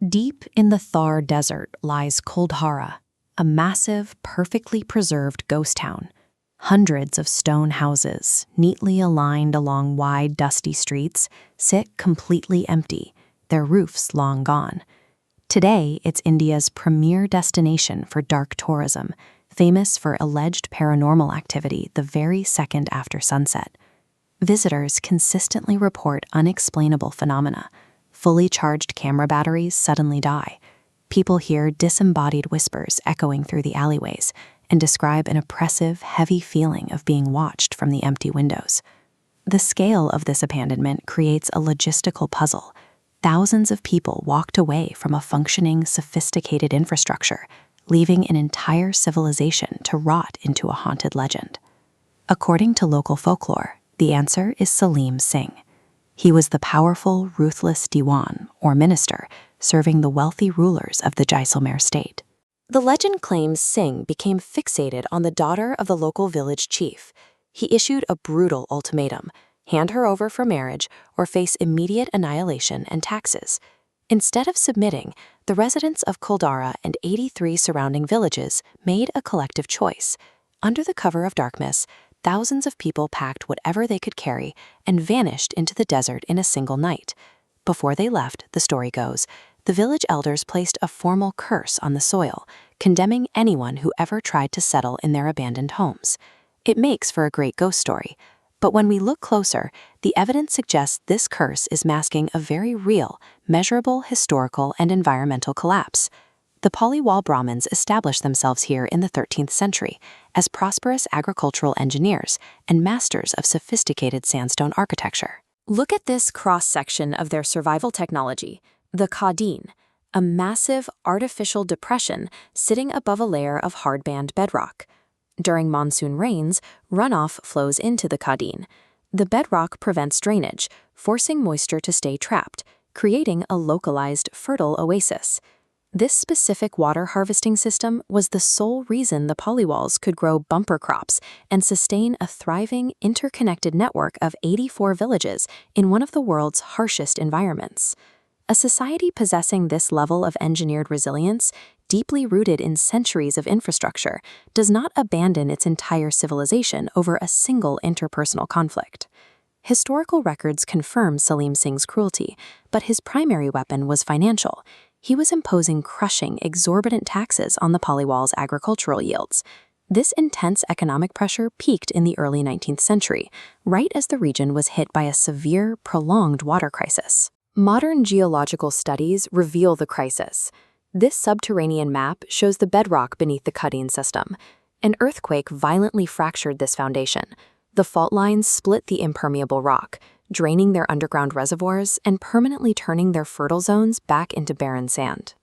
Deep in the Thar Desert lies Kuldhara, a massive, perfectly preserved ghost town. Hundreds of stone houses, neatly aligned along wide, dusty streets, sit completely empty, their roofs long gone. Today, it's India's premier destination for dark tourism, famous for alleged paranormal activity the very second after sunset. Visitors consistently report unexplainable phenomena. Fully charged camera batteries suddenly die. People hear disembodied whispers echoing through the alleyways and describe an oppressive, heavy feeling of being watched from the empty windows. The scale of this abandonment creates a logistical puzzle. Thousands of people walked away from a functioning, sophisticated infrastructure, leaving an entire civilization to rot into a haunted legend. According to local folklore, the answer is Salim Singh. He was the powerful, ruthless Diwan, or minister, serving the wealthy rulers of the Jaisalmer state. The legend claims Singh became fixated on the daughter of the local village chief. He issued a brutal ultimatum: hand her over for marriage or face immediate annihilation and taxes. Instead of submitting, the residents of Kuldhara and 83 surrounding villages made a collective choice. Under the cover of darkness, thousands of people packed whatever they could carry and vanished into the desert in a single night. Before they left, the story goes, the village elders placed a formal curse on the soil, condemning anyone who ever tried to settle in their abandoned homes. It makes for a great ghost story, but when we look closer, the evidence suggests this curse is masking a very real, measurable historical and environmental collapse. The Paliwal Brahmins established themselves here in the 13th century as prosperous agricultural engineers and masters of sophisticated sandstone architecture. Look at this cross-section of their survival technology, the Kadin, a massive artificial depression sitting above a layer of hardband bedrock. During monsoon rains, runoff flows into the Kadin. The bedrock prevents drainage, forcing moisture to stay trapped, creating a localized, fertile oasis. This specific water harvesting system was the sole reason the Paliwals could grow bumper crops and sustain a thriving, interconnected network of 84 villages in one of the world's harshest environments. A society possessing this level of engineered resilience, deeply rooted in centuries of infrastructure, does not abandon its entire civilization over a single interpersonal conflict. Historical records confirm Salim Singh's cruelty, but his primary weapon was financial. He was imposing crushing, exorbitant taxes on the Paliwals' agricultural yields. This intense economic pressure peaked in the early 19th century, right as the region was hit by a severe, prolonged water crisis. Modern geological studies reveal the crisis. This subterranean map shows the bedrock beneath the Kadin system. An earthquake violently fractured this foundation. The fault lines split the impermeable rock, draining their underground reservoirs and permanently turning their fertile zones back into barren sand.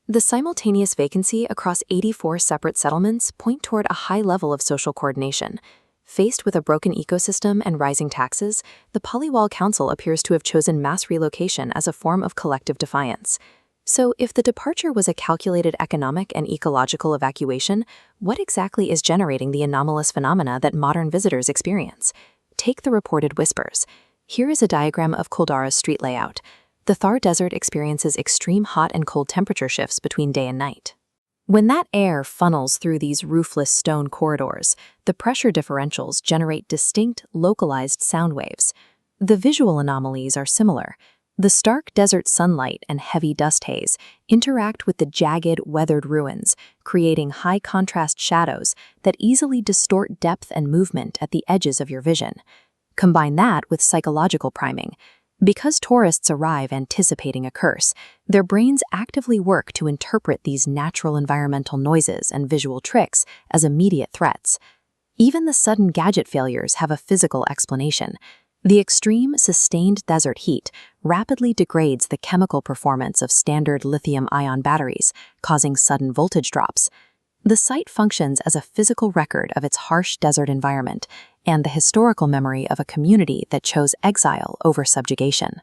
The simultaneous vacancy across 84 separate settlements point toward a high level of social coordination. Faced with a broken ecosystem and rising taxes, the Paliwal Council appears to have chosen mass relocation as a form of collective defiance. So, if the departure was a calculated economic and ecological evacuation, what exactly is generating the anomalous phenomena that modern visitors experience? Take the reported whispers. Here is a diagram of Kuldhara's street layout. The Thar Desert experiences extreme hot and cold temperature shifts between day and night. When that air funnels through these roofless stone corridors, the pressure differentials generate distinct, localized sound waves. The visual anomalies are similar. The stark desert sunlight and heavy dust haze interact with the jagged, weathered ruins, creating high-contrast shadows that easily distort depth and movement at the edges of your vision. Combine that with psychological priming. Because tourists arrive anticipating a curse, their brains actively work to interpret these natural environmental noises and visual tricks as immediate threats. Even the sudden gadget failures have a physical explanation. The extreme, sustained desert heat rapidly degrades the chemical performance of standard lithium-ion batteries, causing sudden voltage drops. The site functions as a physical record of its harsh desert environment and the historical memory of a community that chose exile over subjugation.